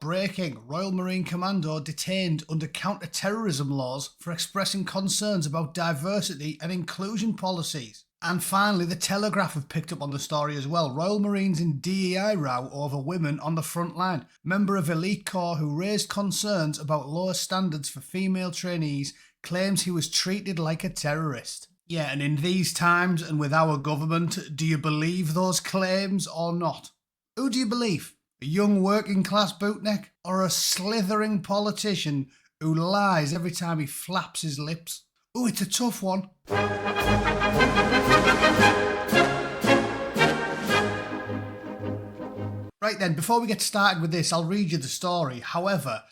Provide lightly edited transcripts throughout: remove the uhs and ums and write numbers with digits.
Breaking: Royal Marine Commando detained under counter-terrorism laws for expressing concerns about diversity and inclusion policies. And finally, the Telegraph have picked up on the story as well. Royal Marines in DEI row over women on the front line. Member of Elite Corps who raised concerns about lower standards for female trainees claims he was treated like a terrorist. Yeah, and in these times and with our government, do you believe those claims or not? Who do you believe? A young working class bootneck or a slithering politician who lies every time he flaps his lips? Oh, it's a tough one. Right then, before we get started with this, I'll read you the story. However,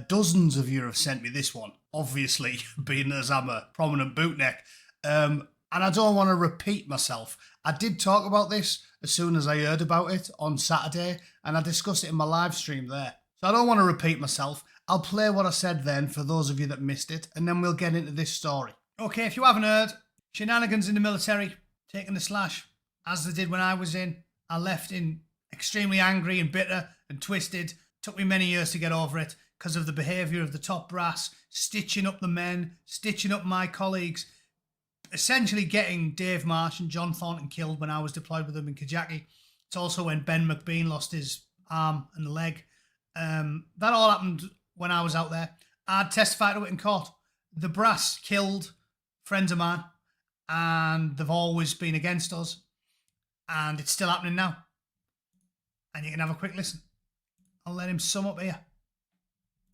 dozens of you have sent me this one, obviously, being as I'm a prominent bootneck. And I don't want to repeat myself. I did talk about this as soon as I heard about it on Saturday, and I discussed it in my live stream there. So I don't want to repeat myself. I'll play what I said then for those of you that missed it, and then we'll get into this story. Okay, if you haven't heard, shenanigans in the military, taking the slash, as they did when I was in. I left in extremely angry and bitter and twisted. Took me many years to get over it because of the behaviour of the top brass, stitching up the men, stitching up my colleagues, essentially getting Dave Marsh and John Thornton killed when I was deployed with them in Kajaki. It's also when Ben McBean lost his arm and leg. That all happened when I was out there. I'd testified to it in court. The brass killed friends of mine, and they've always been against us, and it's still happening now. And you can have a quick listen. I'll let him sum up here.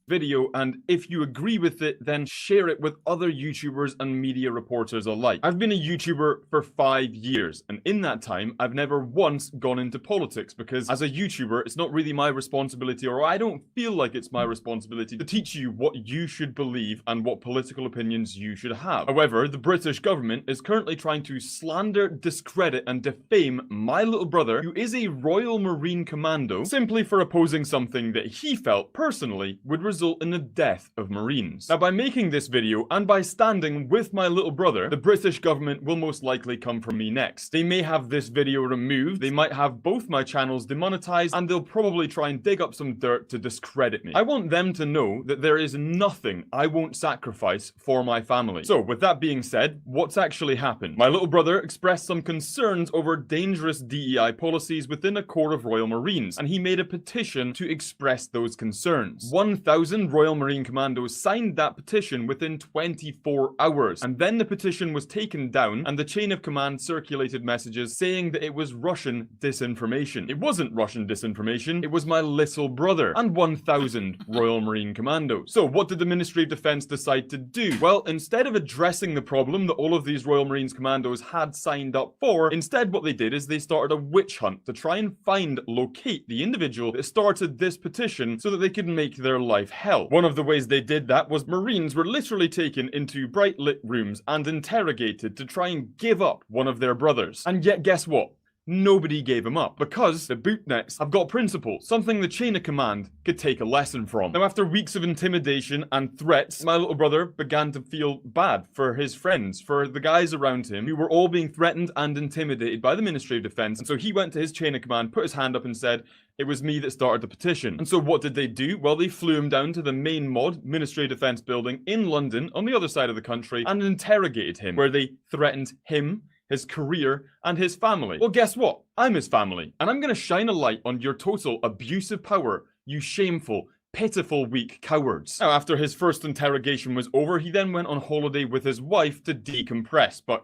Video, and if you agree with it, then share it with other YouTubers and media reporters alike. I've been a YouTuber for 5 years, and in that time, I've never once gone into politics because as a YouTuber, it's not really my responsibility, or I don't feel like it's my responsibility to teach you what you should believe and what political opinions you should have. However, the British government is currently trying to slander, discredit, and defame my little brother, who is a Royal Marine Commando, simply for opposing something that he felt personally would result in the death of Marines. Now, by making this video and by standing with my little brother, the British government will most likely come for me next. They may have this video removed, they might have both my channels demonetized, and they'll probably try and dig up some dirt to discredit me. I want them to know that there is nothing I won't sacrifice for my family. So, with that being said, what's actually happened? My little brother expressed some concerns over dangerous DEI policies within a Corps of Royal Marines, and he made a petition to express those concerns. 1,000 Royal Marine Commandos signed that petition within 24 hours, and then the petition was taken down and the chain of command circulated messages saying that it was Russian disinformation. It wasn't Russian disinformation, it was my little brother and 1,000 Royal Marine Commandos. So what did the Ministry of Defence decide to do? Well, instead of addressing the problem that all of these Royal Marines Commandos had signed up for, instead what they did is they started a witch hunt to try and locate the individual that started this petition so that they could make their life hell. One of the ways they did that was Marines were literally taken into bright lit rooms and interrogated to try and give up one of their brothers. And yet guess what? Nobody gave him up, because the bootnecks have got principles, something the chain of command could take a lesson from. Now, after weeks of intimidation and threats, my little brother began to feel bad for his friends, for the guys around him who were all being threatened and intimidated by the Ministry of Defence. And so he went to his chain of command, put his hand up and said, "It was me that started the petition." And so what did they do? Well, they flew him down to the main mod Ministry of Defence building in London on the other side of the country and interrogated him, where they threatened him, his career, and his family. Well, guess what? I'm his family, and I'm going to shine a light on your total abuse of power, you shameful, pitiful, weak cowards. Now, after his first interrogation was over, he then went on holiday with his wife to decompress, but...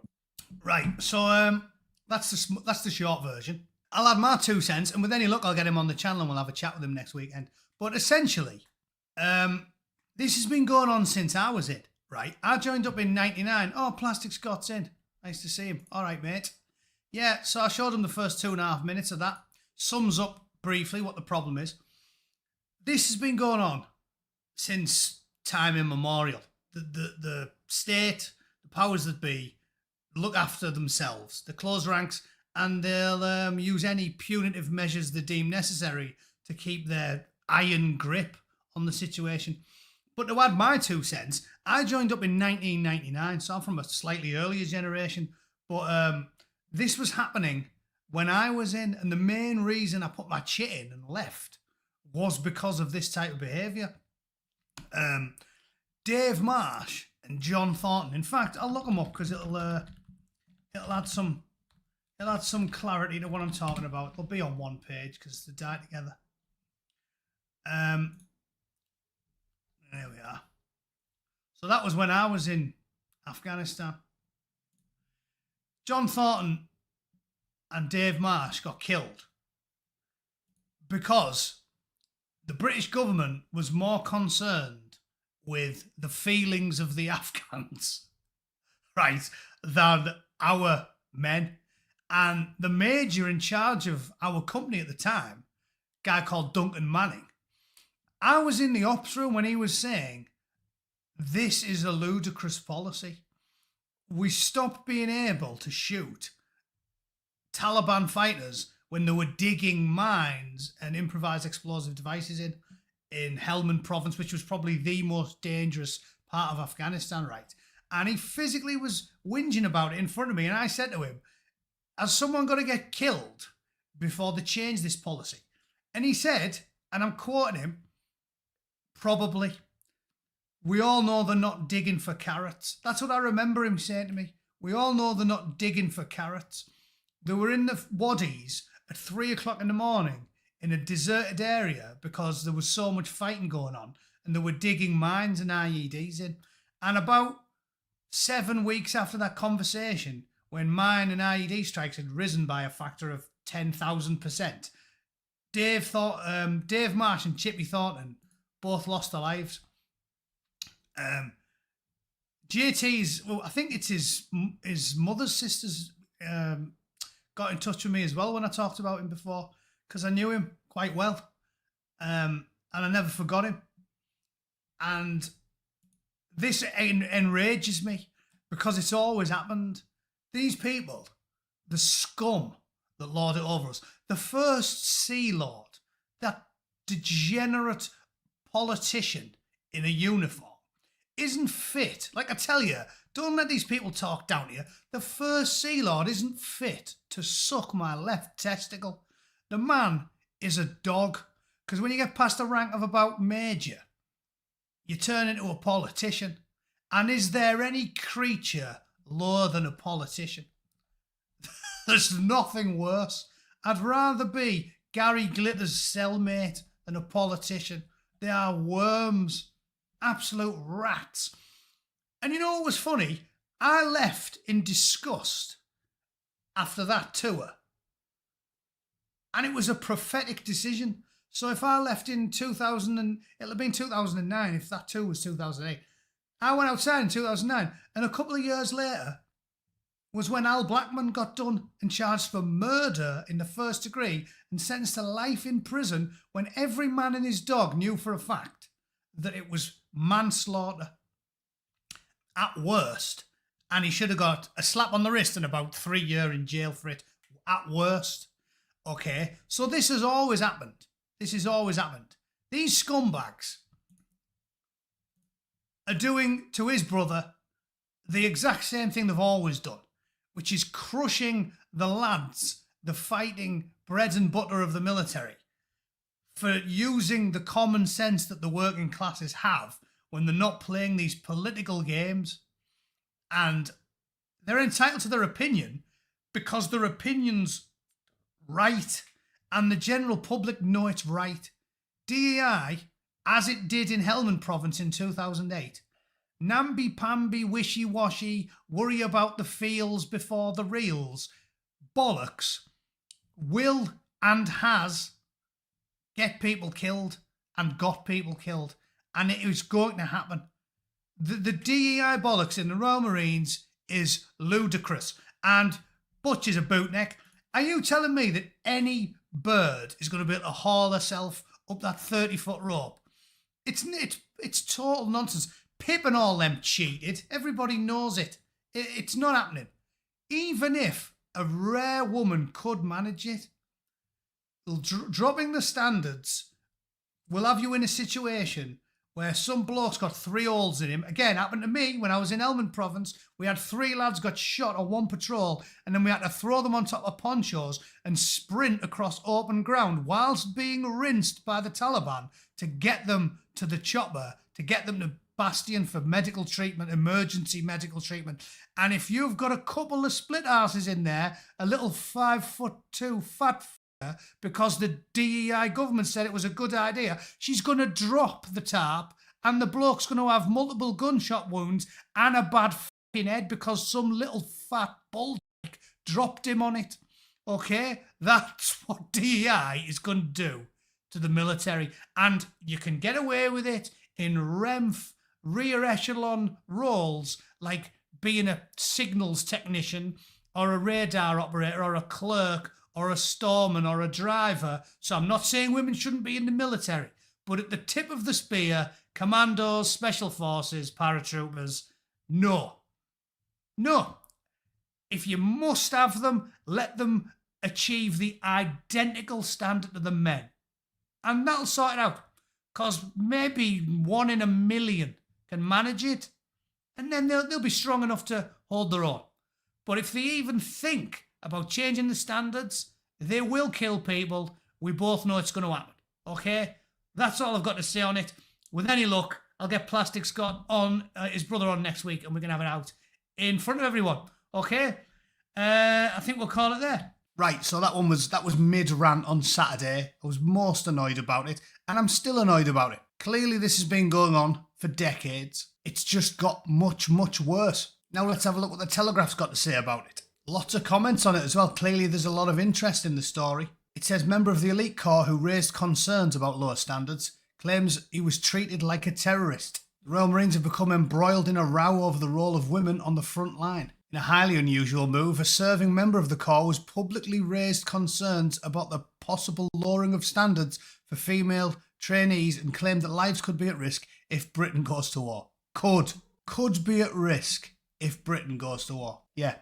Right, so that's the short version. I'll add my 2 cents, and with any luck, I'll get him on the channel and we'll have a chat with him next weekend. But essentially, this has been going on since I was in, right? I joined up in 99. Oh, Plastic Scott's in. Nice to see him. All right, mate. Yeah, so I showed him the first 2.5 minutes of that. Sums up briefly what the problem is. This has been going on since time immemorial. The state, the powers that be, look after themselves. They close ranks and they'll use any punitive measures they deem necessary to keep their iron grip on the situation. But to add my 2 cents, I joined up in 1999, so I'm from a slightly earlier generation. But this was happening when I was in, and the main reason I put my chit in and left was because of this type of behaviour. Dave Marsh and John Thornton. In fact, I'll look them up because it'll add some clarity to what I'm talking about. They'll be on one page because they die together. There we are. So that was when I was in Afghanistan. John Thornton and Dave Marsh got killed because the British government was more concerned with the feelings of the Afghans, right, than our men. And the major in charge of our company at the time, a guy called Duncan Manning, I was in the ops room when he was saying, this is a ludicrous policy. We stopped being able to shoot Taliban fighters when they were digging mines and improvised explosive devices in Helmand Province, which was probably the most dangerous part of Afghanistan, right? And he physically was whinging about it in front of me. And I said to him, has someone got to get killed before they change this policy? And he said, and I'm quoting him, probably. We all know they're not digging for carrots. That's what I remember him saying to me. We all know they're not digging for carrots. They were in the wadis at 3 o'clock in the morning in a deserted area because there was so much fighting going on, and they were digging mines and IEDs in. And about 7 weeks after that conversation, when mine and IED strikes had risen by a factor of 10,000%, Dave Marsh and Chippy Thornton both lost their lives. JT's, well, I think it's his mother's sisters got in touch with me as well when I talked about him before, because I knew him quite well, and I never forgot him. And this enrages me because it's always happened. These people, the scum that lord it over us, the first Sea Lord, that degenerate politician in a uniform, isn't fit. Like I tell you, don't let these people talk down to you. The first Sea Lord isn't fit to suck my left testicle. The man is a dog, because when you get past the rank of about major, you turn into a politician. And is there any creature lower than a politician? There's nothing worse. I'd rather be Gary Glitter's cellmate than a politician. They are worms. Absolute rats. And you know what was funny? I left in disgust after that tour. And it was a prophetic decision. So if I left in 2000, it'll have been 2009 if that tour was 2008. I went outside in 2009, and a couple of years later was when Al Blackman got done and charged for murder in the first degree and sentenced to life in prison, when every man and his dog knew for a fact that it was manslaughter at worst, and he should have got a slap on the wrist and about 3 years in jail for it at worst. Okay, so this has always happened. This has always happened. These scumbags are doing to his brother the exact same thing they've always done, which is crushing the lads, the fighting bread and butter of the military, for using the common sense that the working classes have when they're not playing these political games. And they're entitled to their opinion because their opinion's right, and the general public know it's right. DEI, as it did in Helmand Province in 2008, namby-pamby, wishy-washy, worry about the feels before the reals, bollocks, will and has get people killed and got people killed, and it is going to happen. The DEI bollocks in the Royal Marines is ludicrous. And Butch is a bootneck. Are you telling me that any bird is going to be able to haul herself up that 30-foot rope? It's total nonsense. Pip and all them cheated. Everybody knows it. It's not happening. Even if a rare woman could manage it, dropping the standards will have you in a situation where some bloke's got 3 holes in him. Again, happened to me when I was in Helmand Province. We had 3 lads got shot on one patrol, and then we had to throw them on top of ponchos and sprint across open ground whilst being rinsed by the Taliban to get them to the chopper, to get them to Bastion for medical treatment, emergency medical treatment. And if you've got a couple of split asses in there, a little 5'2" fat because the DEI government said it was a good idea, she's going to drop the tarp and the bloke's going to have multiple gunshot wounds and a bad fucking head because some little fat bull dropped him on it. Okay? That's what DEI is going to do to the military. And you can get away with it in REMF, rear echelon roles, like being a signals technician or a radar operator or a clerk or a storeman or a driver. So I'm not saying women shouldn't be in the military, but at the tip of the spear, commandos, special forces, paratroopers, no. No. If you must have them, let them achieve the identical standard to the men. And that'll sort it out. Because maybe 1 in a million can manage it, and then they'll be strong enough to hold their own. But if they even think about changing the standards, they will kill people. We both know it's going to happen. Okay? That's all I've got to say on it. With any luck, I'll get Plastic Scott on, his brother on next week, and we can have it out in front of everyone. Okay? I think we'll call it there. Right, so that was mid-rant on Saturday. I was most annoyed about it, and I'm still annoyed about it. Clearly this has been going on for decades. It's just got much, much worse. Now let's have a look what the Telegraph's got to say about it. Lots of comments on it as well. Clearly there's a lot of interest in the story. It says, member of the elite corps who raised concerns about lower standards claims he was treated like a terrorist. The Royal Marines have become embroiled in a row over the role of women on the front line. In a highly unusual move, a serving member of the corps was publicly raised concerns about the possible lowering of standards for female trainees and claimed that lives could be at risk if Britain goes to war. Could be at risk if Britain goes to war. Yeah.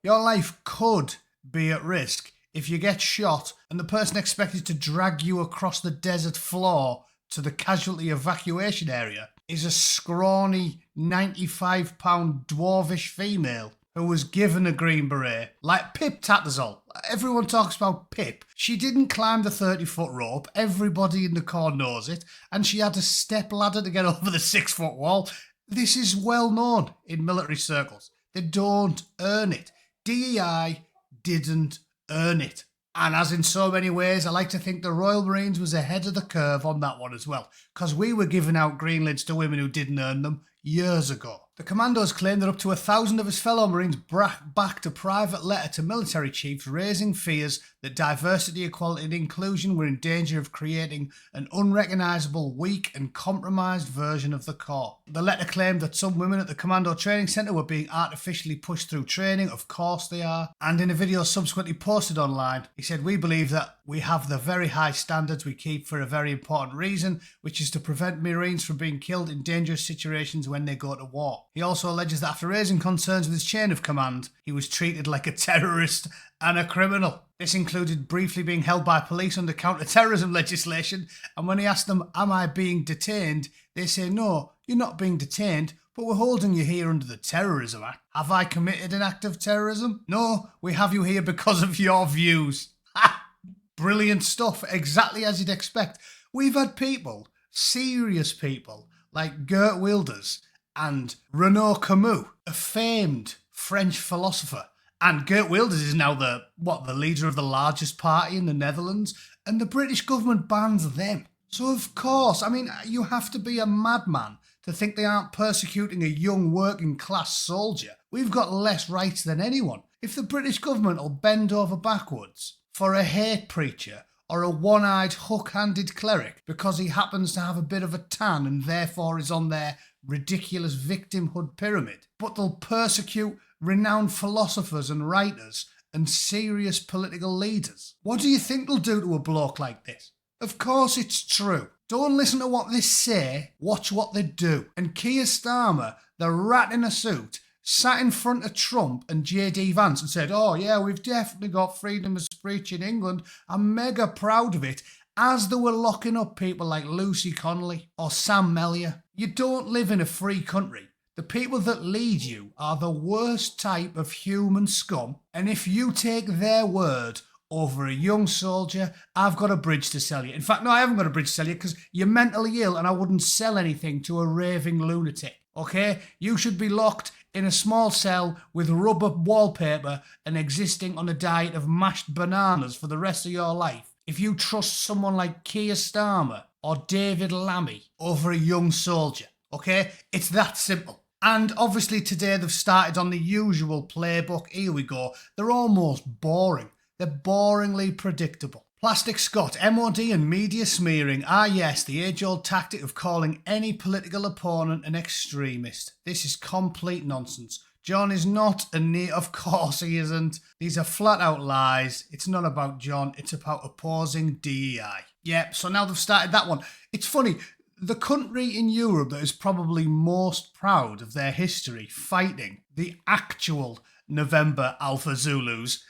Your life could be at risk if you get shot and the person expected to drag you across the desert floor to the casualty evacuation area is a scrawny 95-pound dwarvish female who was given a green beret, like Pip Tattersall. Everyone talks about Pip. She didn't climb the 30-foot rope. Everybody in the corps knows it. And she had a step ladder to get over the 6-foot wall. This is well known in military circles. They don't earn it. DEI didn't earn it. And as in so many ways, I like to think the Royal Marines was ahead of the curve on that one as well, because we were giving out green lids to women who didn't earn them years ago. The commandos claim that up to 1,000 of his fellow Marines backed a private letter to military chiefs raising fears that diversity, equality and inclusion were in danger of creating an unrecognisable, weak and compromised version of the corps. The letter claimed that some women at the Commando Training Centre were being artificially pushed through training. Of course they are. And in a video subsequently posted online, he said, "We believe that we have the very high standards we keep for a very important reason, which is to prevent Marines from being killed in dangerous situations when they go to war." He also alleges that after raising concerns with his chain of command, he was treated like a terrorist and a criminal. This included briefly being held by police under counter-terrorism legislation, and when he asked them, "Am I being detained?" they say, "No, you're not being detained, but we're holding you here under the Terrorism Act." Have I committed an act of terrorism? No, we have you here because of your views. Ha! Brilliant stuff, exactly as you'd expect. We've had people, serious people, like Geert Wilders and Renaud Camus, a famed French philosopher. And Geert Wilders is now the leader of the largest party in the Netherlands, and the British government bans them. So of course, I mean, you have to be a madman to think they aren't persecuting a young working class soldier. We've got less rights than anyone. If the British government will bend over backwards for a hate preacher or a one-eyed hook-handed cleric because he happens to have a bit of a tan and therefore is on their ridiculous victimhood pyramid, but they'll persecute renowned philosophers and writers and serious political leaders, what do you think they'll do to a bloke like this? Of course it's true. Don't listen to what they say, watch what they do. And Keir Starmer, the rat in a suit, sat in front of Trump and JD Vance and said, "Oh yeah, we've definitely got freedom of speech in England. I'm mega proud of it." as they were locking up people like Lucy Connolly or Sam Mellier. You don't live in a free country. The people that lead you are the worst type of human scum, and if you take their word over a young soldier, I've got a bridge to sell you. In fact, no, I haven't got a bridge to sell you because you're mentally ill and I wouldn't sell anything to a raving lunatic, okay? You should be locked in a small cell with rubber wallpaper and existing on a diet of mashed bananas for the rest of your life if you trust someone like Keir Starmer or David Lammy over a young soldier, okay? It's that simple. And obviously today they've started on the usual playbook. Here we go. They're almost boring. They're boringly predictable. Plastic Scott, MOD and media smearing. Ah yes, the age-old tactic of calling any political opponent an extremist. This is complete nonsense. John is not a of course he isn't. These are flat out lies. It's not about John, it's about opposing DEI. Yeah, so now they've started that one. It's funny, the country in Europe that is probably most proud of their history fighting the actual November Alpha Zulus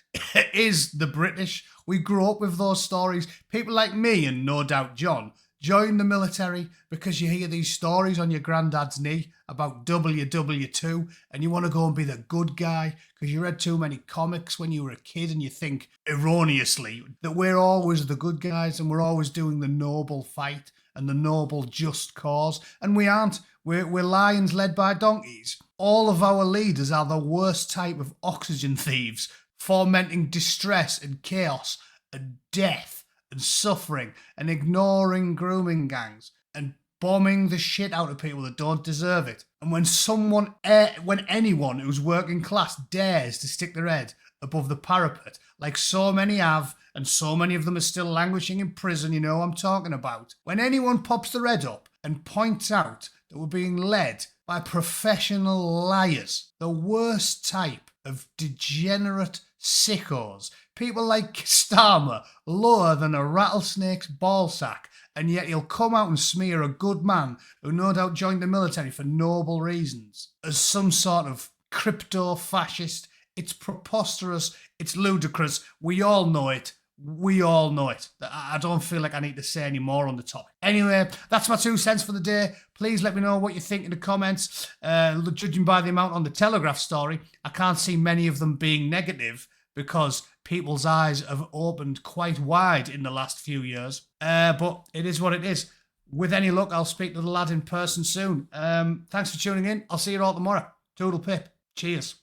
is the British. We grew up with those stories. People like me and no doubt John joined the military because you hear these stories on your granddad's knee about WW2 and you want to go and be the good guy because you read too many comics when you were a kid and you think erroneously that we're always the good guys and we're always doing the noble fight and the noble just cause, and we aren't. We're lions led by donkeys. All of our leaders are the worst type of oxygen thieves, fomenting distress and chaos and death and suffering and ignoring grooming gangs and bombing the shit out of people that don't deserve it. And when anyone who's working class dares to stick their head above the parapet, like so many have, and so many of them are still languishing in prison, you know what I'm talking about. When anyone pops their head up and points out that we're being led by professional liars, the worst type of degenerate sickos, people like Starmer, lower than a rattlesnake's ballsack, and yet he'll come out and smear a good man who no doubt joined the military for noble reasons as some sort of crypto-fascist. It's preposterous. It's ludicrous. We all know it. We all know it. I don't feel like I need to say any more on the topic. Anyway, that's my 2 cents for the day. Please let me know what you think in the comments. Judging by the amount on the Telegraph story, I can't see many of them being negative because people's eyes have opened quite wide in the last few years. But it is what it is. With any luck, I'll speak to the lad in person soon. Thanks for tuning in. I'll see you all tomorrow. Toodle pip. Cheers.